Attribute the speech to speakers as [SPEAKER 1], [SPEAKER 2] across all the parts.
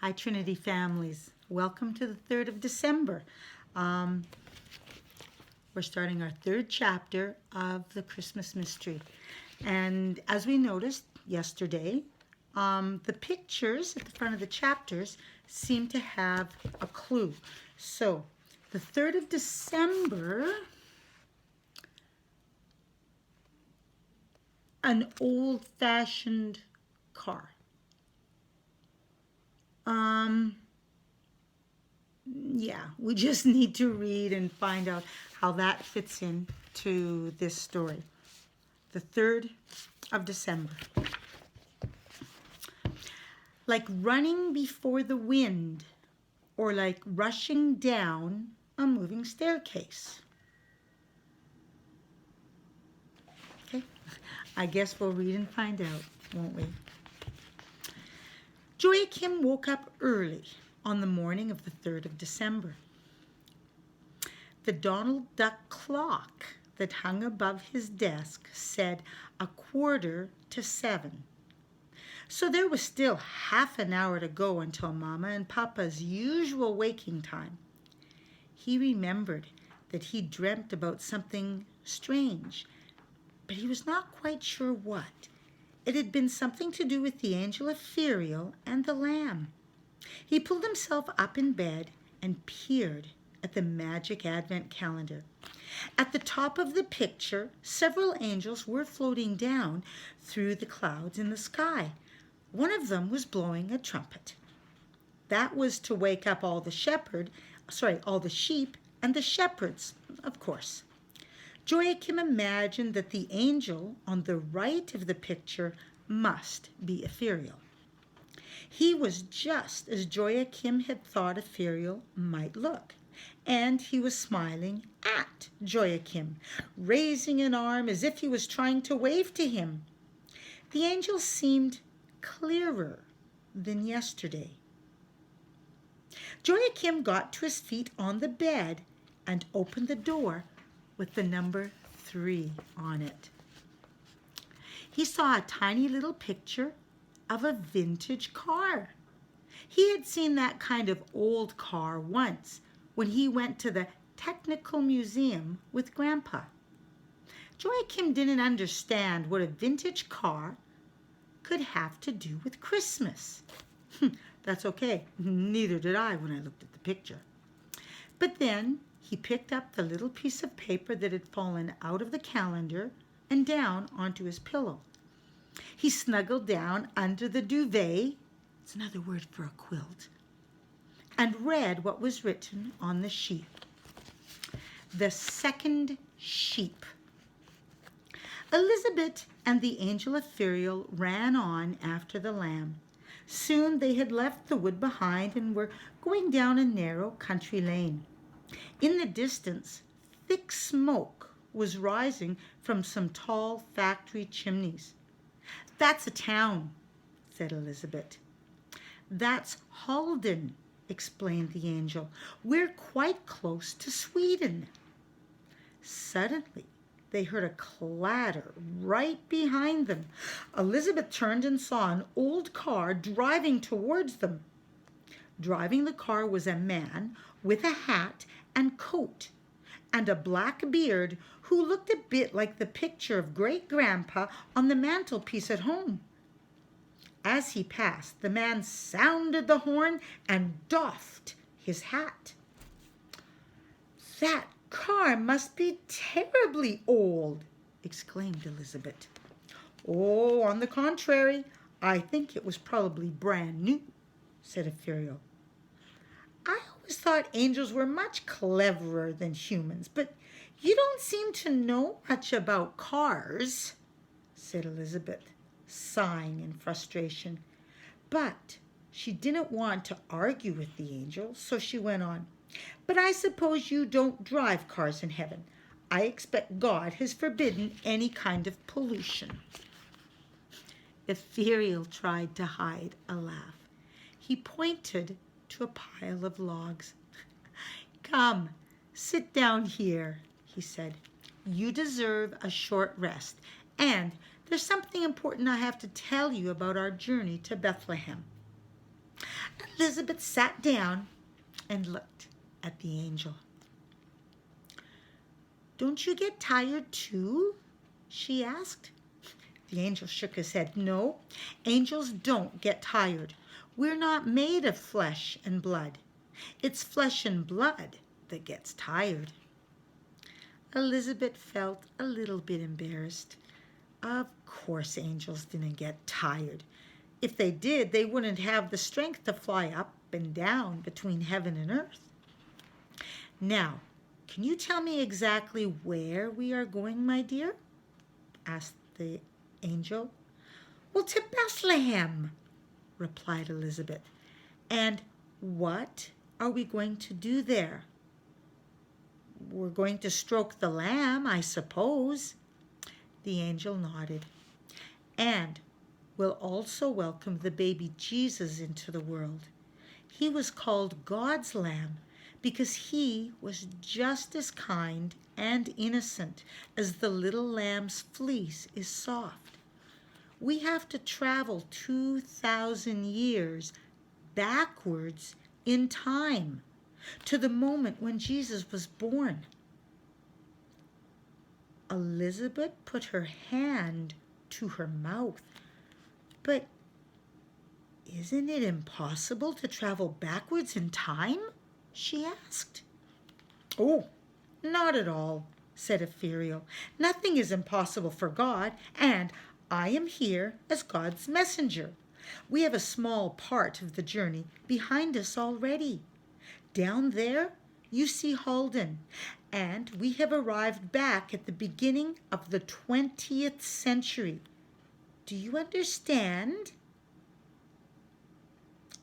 [SPEAKER 1] Hi, Trinity families. Welcome to the 3rd of December. We're starting our 3rd chapter of the Christmas mystery. And as we noticed yesterday, the pictures at the front of the chapters seem to have a clue. So, the 3rd of December, an old-fashioned car. Yeah, we just need to read and find out how that fits in to this story. The 3rd of December. Like running before the wind, or like rushing down a moving staircase. Okay, I guess we'll read and find out, won't we? Joachim woke up early on the morning of the 3rd of December. The Donald Duck clock that hung above his desk said 7:15. So there was still half an hour to go until Mama and Papa's usual waking time. He remembered that he dreamt about something strange, but he was not quite sure what. It had been something to do with the angel Ethereal and the lamb. He pulled himself up in bed and peered at the magic Advent calendar. At the top of the picture, several angels were floating down through the clouds in the sky. One of them was blowing a trumpet. That was to wake up all the sheep and the shepherds, of course. Joachim imagined that the angel on the right of the picture must be Ethereal. He was just as Joachim had thought Ethereal might look, and he was smiling at Joachim, raising an arm as if he was trying to wave to him. The angel seemed clearer than yesterday. Joachim got to his feet on the bed and opened the door with the number 3 on it. He saw a tiny little picture of a vintage car. He had seen that kind of old car once when he went to the Technical Museum with Grandpa. Joachim didn't understand what a vintage car could have to do with Christmas. That's okay. Neither did I when I looked at the picture. But then he picked up the little piece of paper that had fallen out of the calendar and down onto his pillow. He snuggled down under the duvet, it's another word for a quilt, and read what was written on the sheet. The second sheep. Elizabeth and the angel Ethereal ran on after the lamb. Soon they had left the wood behind and were going down a narrow country lane. In the distance, thick smoke was rising from some tall factory chimneys. That's a town, said Elizabeth. That's Halden, explained the angel. We're quite close to Sweden. Suddenly, they heard a clatter right behind them. Elizabeth turned and saw an old car driving towards them. Driving the car was a man with a hat and coat and a black beard who looked a bit like the picture of great-grandpa on the mantelpiece at home. As he passed, the man sounded the horn and doffed his hat. That car must be terribly old, exclaimed Elizabeth. Oh, on the contrary, I think it was probably brand new, said Ethereal. I always thought angels were much cleverer than humans, but you don't seem to know much about cars, said Elizabeth, sighing in frustration. But she didn't want to argue with the angel, so she went on. But I suppose you don't drive cars in heaven. I expect God has forbidden any kind of pollution. Ethereal tried to hide a laugh. He pointed to a pile of logs. Come, sit down here, he said. You deserve a short rest, and there's something important I have to tell you about our journey to Bethlehem. Elizabeth sat down and looked at the angel. "Don't you get tired too?" she asked. The angel shook his head. "No, angels don't get tired. We're not made of flesh and blood. It's flesh and blood that gets tired." Elizabeth felt a little bit embarrassed. Of course angels didn't get tired. If they did, they wouldn't have the strength to fly up and down between heaven and earth. "Now, can you tell me exactly where we are going, my dear?" asked the angel. "Well, to Bethlehem," replied Elizabeth. "And what are we going to do there?" "We're going to stroke the lamb, I suppose." The angel nodded. "And we'll also welcome the baby Jesus into the world. He was called God's lamb because he was just as kind and innocent as the little lamb's fleece is soft. We have to travel 2,000 years backwards in time to the moment when Jesus was born." Elizabeth put her hand to her mouth. "But isn't it impossible to travel backwards in time?" she asked. "Oh, not at all," said Ethereal. "Nothing is impossible for God, and I am here as God's messenger. We have a small part of the journey behind us already. Down there, you see Halden, and we have arrived back at the beginning of the 20th century. Do you understand?"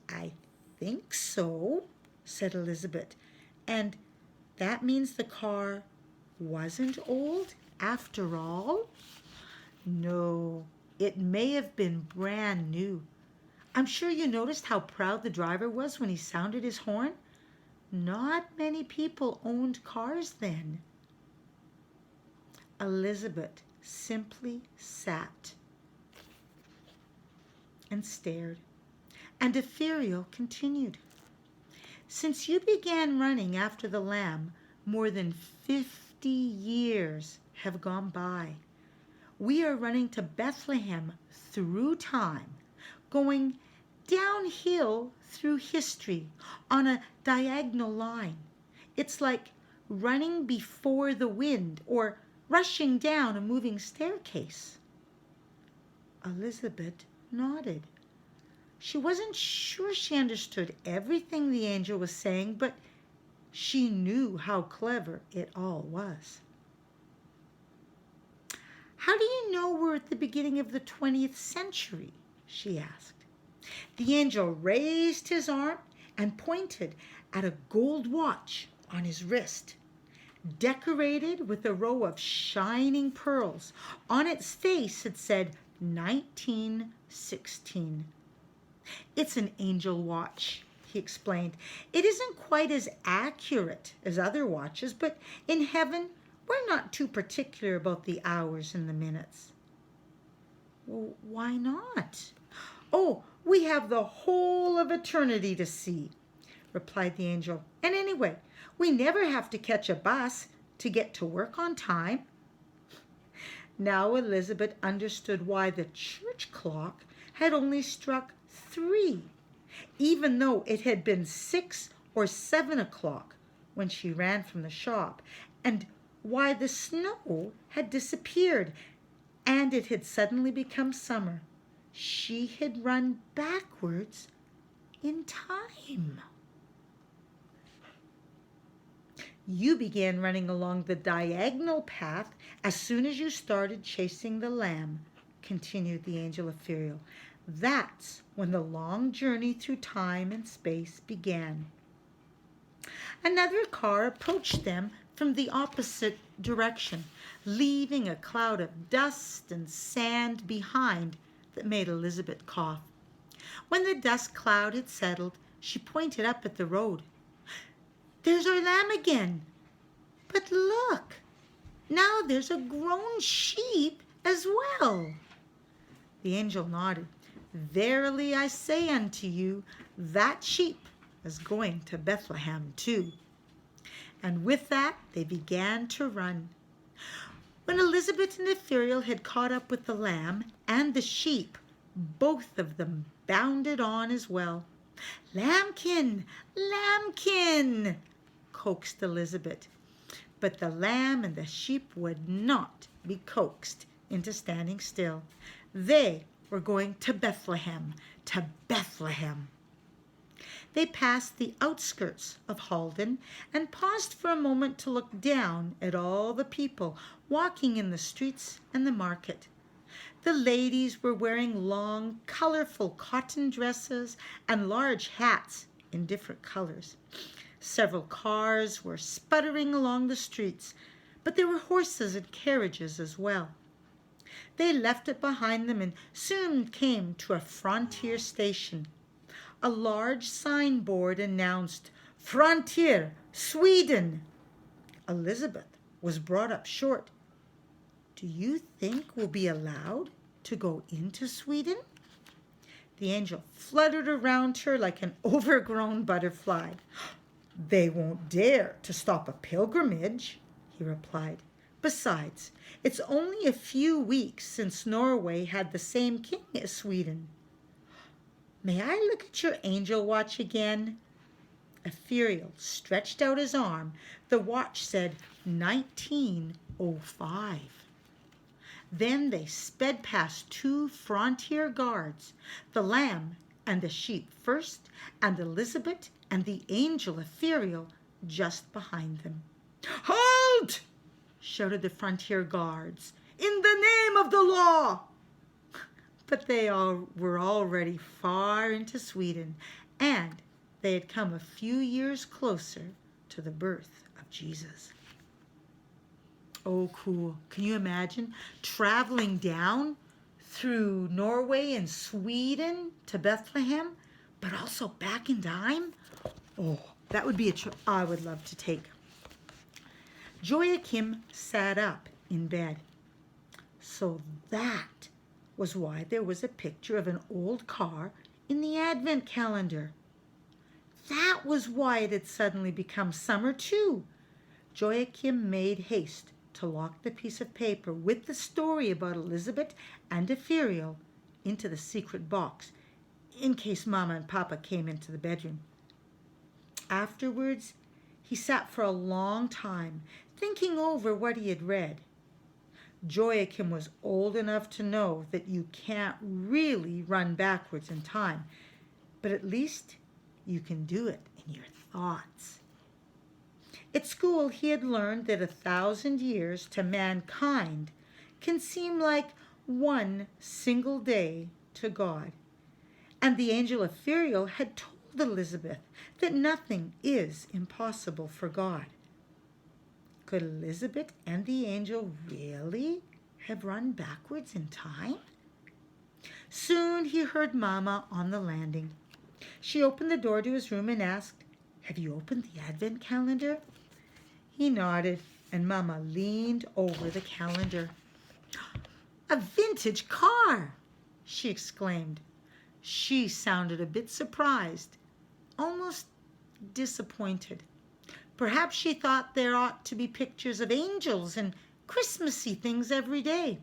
[SPEAKER 1] "I think so," said Elizabeth. "And that means the car wasn't old after all?" "No, it may have been brand new. I'm sure you noticed how proud the driver was when he sounded his horn. Not many people owned cars then." Elizabeth simply sat and stared, and Ethereal continued. "Since you began running after the lamb, more than 50 years have gone by. We are running to Bethlehem through time, going downhill through history on a diagonal line. It's like running before the wind or rushing down a moving staircase." Elizabeth nodded. She wasn't sure she understood everything the angel was saying, but she knew how clever it all was. "How do you know we're at the beginning of the 20th century?" she asked. The angel raised his arm and pointed at a gold watch on his wrist, decorated with a row of shining pearls. On its face it said 1916. "It's an angel watch," he explained. "It isn't quite as accurate as other watches, but in heaven we're not too particular about the hours and the minutes." "Well, why not?" "Oh, we have the whole of eternity to see," replied the angel. "And anyway, we never have to catch a bus to get to work on time." Now Elizabeth understood why the church clock had only struck 3, even though it had been 6 or 7 o'clock when she ran from the shop, and why the snow had disappeared and it had suddenly become summer. She had run backwards in time. "You began running along the diagonal path as soon as you started chasing the lamb," continued the angel Ethereal. "That's when the long journey through time and space began." Another car approached them from the opposite direction, leaving a cloud of dust and sand behind that made Elizabeth cough. When the dust cloud had settled, she pointed up at the road. "There's our lamb again. But look, now there's a grown sheep as well." The angel nodded. Verily I say unto you, that sheep is going to Bethlehem too." And with that they began to run. When Elizabeth and Ithuriel had caught up with the lamb and the sheep, both of them bounded on as well. "Lambkin, lambkin," coaxed Elizabeth. But the lamb and the sheep would not be coaxed into standing still. They were going to Bethlehem, to Bethlehem. They passed the outskirts of Halden and paused for a moment to look down at all the people walking in the streets and the market. The ladies were wearing long, colorful cotton dresses and large hats in different colors. Several cars were sputtering along the streets, but there were horses and carriages as well. They left it behind them and soon came to a frontier station. A large signboard announced, "Frontier, Sweden." Elizabeth was brought up short. "Do you think we'll be allowed to go into Sweden?" The angel fluttered around her like an overgrown butterfly. "They won't dare to stop a pilgrimage," he replied. "Besides, it's only a few weeks since Norway had the same king as Sweden." "May I look at your angel watch again?" Ithuriel stretched out his arm. The watch said 1905. Then they sped past two frontier guards, the lamb and the sheep first, and Elizabeth and the angel Ithuriel just behind them. "Halt!" shouted the frontier guards. "In the name of the law!" But they all were already far into Sweden, and they had come a few years closer to the birth of Jesus. Oh, cool. Can you imagine traveling down through Norway and Sweden to Bethlehem, but also back in time? Oh, that would be a trip I would love to take. Joachim sat up in bed. So that was why there was a picture of an old car in the Advent calendar. That was why it had suddenly become summer too. Joachim made haste to lock the piece of paper with the story about Elizabeth and Ithuriel into the secret box, in case Mama and Papa came into the bedroom. Afterwards, he sat for a long time, thinking over what he had read. Joachim was old enough to know that you can't really run backwards in time, but at least you can do it in your thoughts. At school, he had learned that 1,000 years to mankind can seem like one single day to God. And the angel Ithuriel had told Elizabeth that nothing is impossible for God. Could Elizabeth and the angel really have run backwards in time? Soon he heard Mama on the landing. She opened the door to his room and asked, "Have you opened the Advent calendar?" He nodded, and Mama leaned over the calendar. "A vintage car!" she exclaimed. She sounded a bit surprised, almost disappointed. Perhaps she thought there ought to be pictures of angels and Christmassy things every day.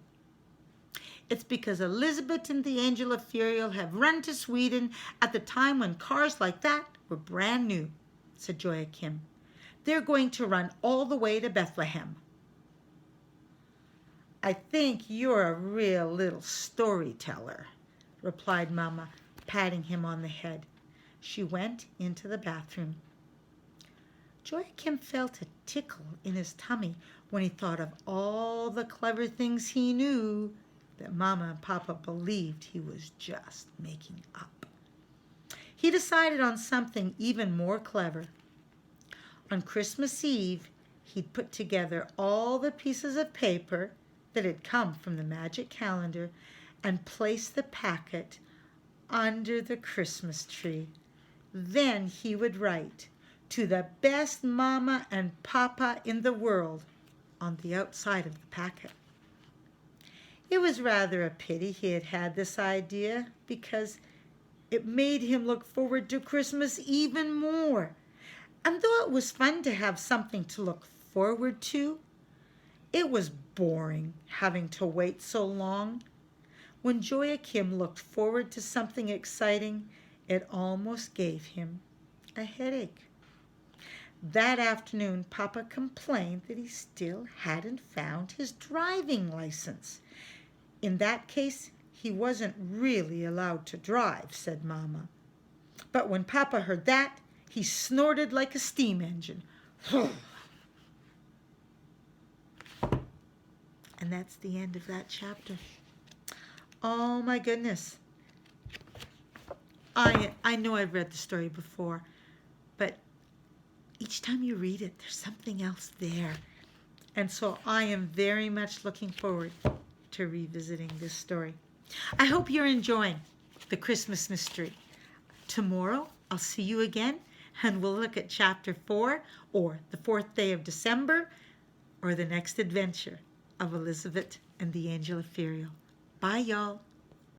[SPEAKER 1] "It's because Elizabeth and the angel Ithuriel have run to Sweden at the time when cars like that were brand new," said Joachim. "They're going to run all the way to Bethlehem." "I think you're a real little storyteller," replied Mama, patting him on the head. She went into the bathroom. Joachim felt a tickle in his tummy when he thought of all the clever things he knew that Mama and Papa believed he was just making up. He decided on something even more clever. On Christmas Eve, he'd put together all the pieces of paper that had come from the magic calendar and place the packet under the Christmas tree. Then he would write, "To the best Mama and Papa in the world," on the outside of the packet. It was rather a pity he had had this idea because it made him look forward to Christmas even more. And though it was fun to have something to look forward to, it was boring having to wait so long. When Joachim looked forward to something exciting, it almost gave him a headache. That afternoon, Papa complained that he still hadn't found his driving license. In that case, he wasn't really allowed to drive, said Mama. But when Papa heard that, he snorted like a steam engine. And that's the end of that chapter. Oh my goodness. I know I've read the story before, but each time you read it, there's something else there. And so I am very much looking forward to revisiting this story. I hope you're enjoying the Christmas mystery. Tomorrow, I'll see you again, and we'll look at chapter 4, or the 4th day of December, or the next adventure of Elizabeth and the Angel Ethereal. Bye, y'all.